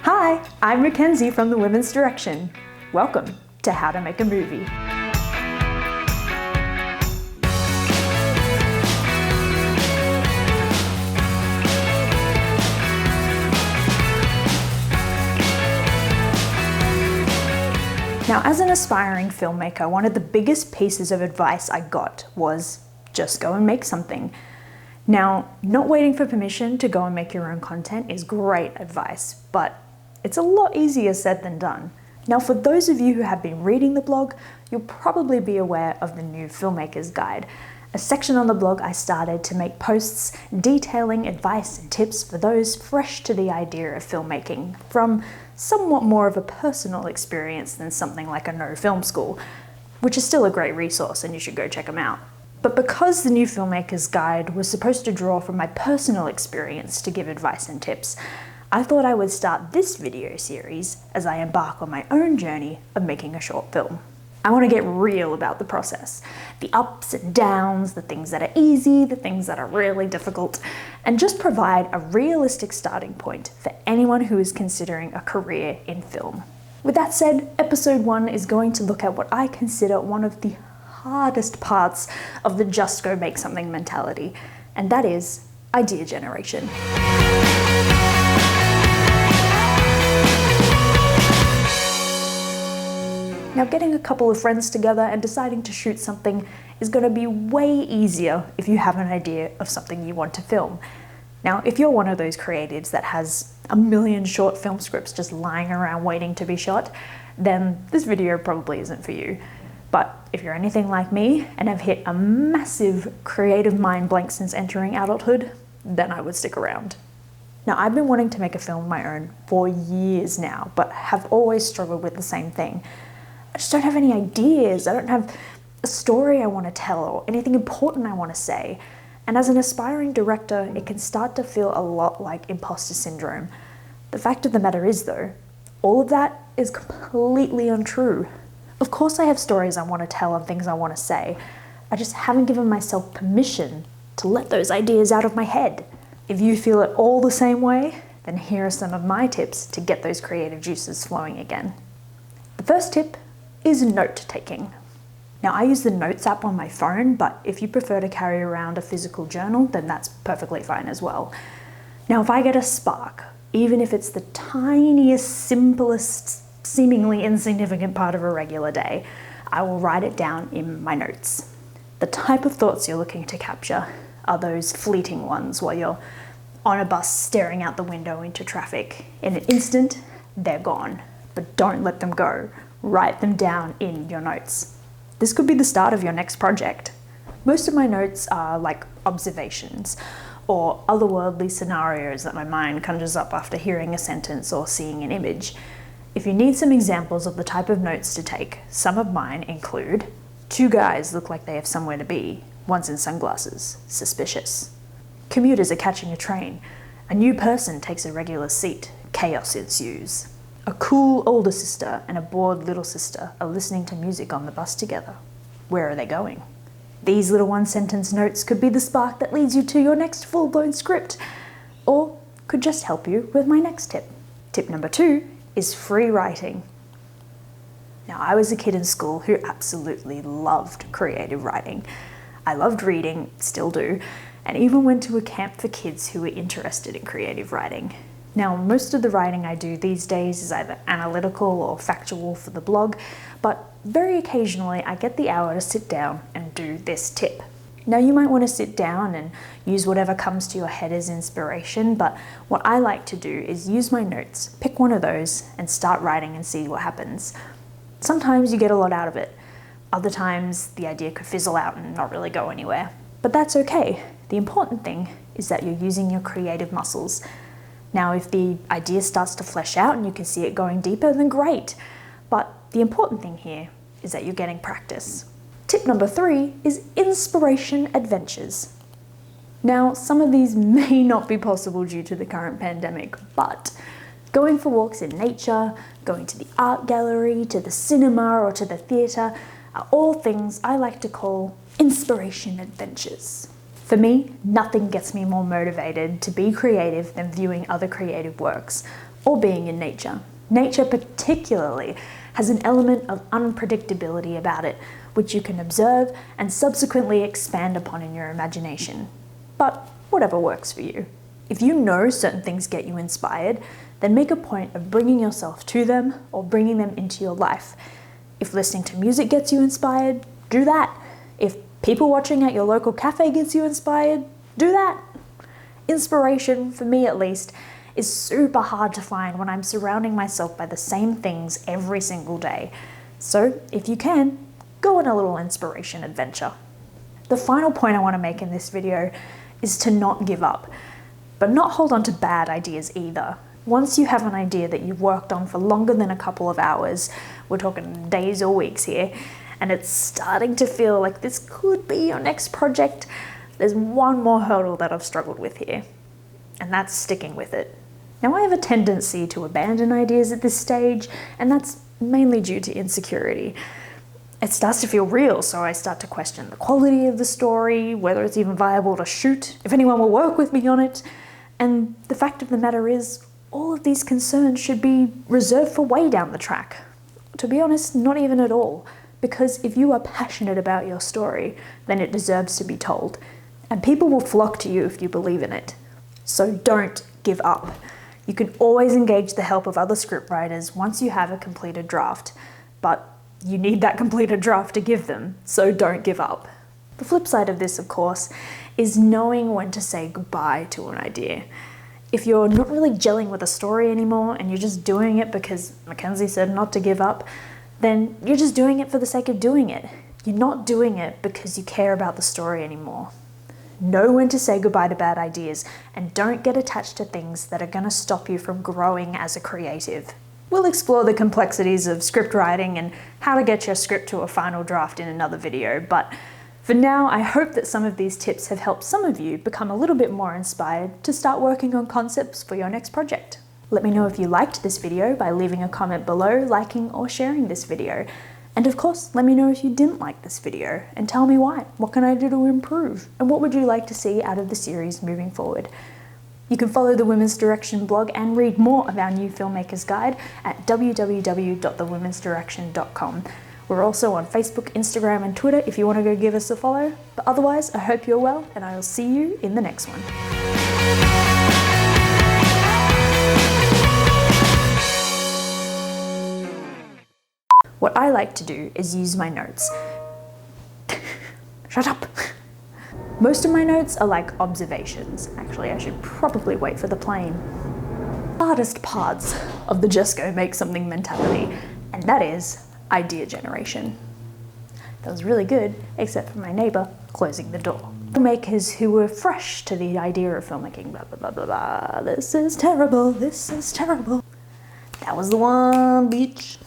Hi, I'm Mackenzie from the Women's Direction. Welcome to How to Make a Movie. Now, as an aspiring filmmaker, one of the biggest pieces of advice I got was just go and make something. Now, not waiting for permission to go and make your own content is great advice, but it's a lot easier said than done. Now, for those of you who have been reading the blog, you'll probably be aware of the new Filmmaker's Guide, a section on the blog I started to make posts detailing advice and tips for those fresh to the idea of filmmaking, from somewhat more of a personal experience than something like a no film school, which is still a great resource and you should go check them out. But because the new Filmmaker's Guide was supposed to draw from my personal experience to give advice and tips, I thought I would start this video series as I embark on my own journey of making a short film. I want to get real about the process, the ups and downs, the things that are easy, the things that are really difficult, and just provide a realistic starting point for anyone who is considering a career in film. With that said, episode 1 is going to look at what I consider one of the hardest parts of the just go make something mentality, and that is idea generation. Now, getting a couple of friends together and deciding to shoot something is going to be way easier if you have an idea of something you want to film. Now, if you're one of those creatives that has a million short film scripts just lying around waiting to be shot, then this video probably isn't for you. But if you're anything like me and have hit a massive creative mind blank since entering adulthood, then I would stick around. Now, I've been wanting to make a film of my own for years now, but have always struggled with the same thing. I just don't have any ideas. I don't have a story I want to tell or anything important I want to say. And as an aspiring director, it can start to feel a lot like imposter syndrome. The fact of the matter is though, all of that is completely untrue. Of course I have stories I want to tell and things I want to say. I just haven't given myself permission to let those ideas out of my head. If you feel it all the same way, then here are some of my tips to get those creative juices flowing again. The first tip is note-taking. Now, I use the Notes app on my phone, but if you prefer to carry around a physical journal, then that's perfectly fine as well. Now, if I get a spark, even if it's the tiniest, simplest, seemingly insignificant part of a regular day, I will write it down in my notes. The type of thoughts you're looking to capture are those fleeting ones while you're on a bus staring out the window into traffic. In an instant, they're gone, but don't let them go. Write them down in your notes. This could be the start of your next project. Most of my notes are like observations or otherworldly scenarios that my mind conjures up after hearing a sentence or seeing an image. If you need some examples of the type of notes to take, some of mine include: 2 guys look like they have somewhere to be, one's in sunglasses, suspicious. Commuters are catching a train, a new person takes a regular seat, chaos ensues. A cool older sister and a bored little sister are listening to music on the bus together. Where are they going? These little one-sentence notes could be the spark that leads you to your next full-blown script, or could just help you with my next tip. Tip number 2 is free writing. Now, I was a kid in school who absolutely loved creative writing. I loved reading, still do, and even went to a camp for kids who were interested in creative writing. Now, most of the writing I do these days is either analytical or factual for the blog, but very occasionally I get the hour to sit down and do this tip. Now, you might want to sit down and use whatever comes to your head as inspiration, but what I like to do is use my notes, pick one of those, and start writing and see what happens. Sometimes you get a lot out of it. Other times the idea could fizzle out and not really go anywhere. But that's okay. The important thing is that you're using your creative muscles. Now, if the idea starts to flesh out and you can see it going deeper, then great. But the important thing here is that you're getting practice. Tip number 3 is inspiration adventures. Now, some of these may not be possible due to the current pandemic, but going for walks in nature, going to the art gallery, to the cinema, or to the theatre are all things I like to call inspiration adventures. For me, nothing gets me more motivated to be creative than viewing other creative works, or being in nature. Nature particularly has an element of unpredictability about it, which you can observe and subsequently expand upon in your imagination. But whatever works for you. If you know certain things get you inspired, then make a point of bringing yourself to them or bringing them into your life. If listening to music gets you inspired, do that. If people watching at your local cafe gets you inspired, do that. Inspiration, for me at least, is super hard to find when I'm surrounding myself by the same things every single day. So if you can, go on a little inspiration adventure. The final point I want to make in this video is to not give up, but not hold on to bad ideas either. Once you have an idea that you've worked on for longer than a couple of hours, we're talking days or weeks here, and it's starting to feel like this could be your next project, there's one more hurdle that I've struggled with here, and that's sticking with it. Now, I have a tendency to abandon ideas at this stage, and that's mainly due to insecurity. It starts to feel real, so I start to question the quality of the story, whether it's even viable to shoot, if anyone will work with me on it, and the fact of the matter is, all of these concerns should be reserved for way down the track. To be honest, not even at all, because if you are passionate about your story, then it deserves to be told, and people will flock to you if you believe in it. So don't give up. You can always engage the help of other scriptwriters once you have a completed draft, but you need that completed draft to give them, so don't give up. The flip side of this, of course, is knowing when to say goodbye to an idea. If you're not really gelling with a story anymore and you're just doing it because Mackenzie said not to give up, then you're just doing it for the sake of doing it. You're not doing it because you care about the story anymore. Know when to say goodbye to bad ideas, and don't get attached to things that are going to stop you from growing as a creative. We'll explore the complexities of script writing and how to get your script to a final draft in another video, but for now, I hope that some of these tips have helped some of you become a little bit more inspired to start working on concepts for your next project. Let me know if you liked this video by leaving a comment below, liking or sharing this video. And of course, let me know if you didn't like this video and tell me why. What can I do to improve? And what would you like to see out of the series moving forward? You can follow the Women's Direction blog and read more of our new filmmaker's guide at www.thewomensdirection.com. We're also on Facebook, Instagram and Twitter if you want to go give us a follow. But otherwise, I hope you're well and I'll see you in the next one. What I like to do is use my notes. Shut up! Most of my notes are like observations. Actually, I should probably wait for the plane. Hardest parts of the just go make something mentality, and that is idea generation. That was really good, except for my neighbor closing the door. Filmmakers who were fresh to the idea of filmmaking, blah, blah, blah, blah, blah. This is terrible, this is terrible. That was the one, bitch.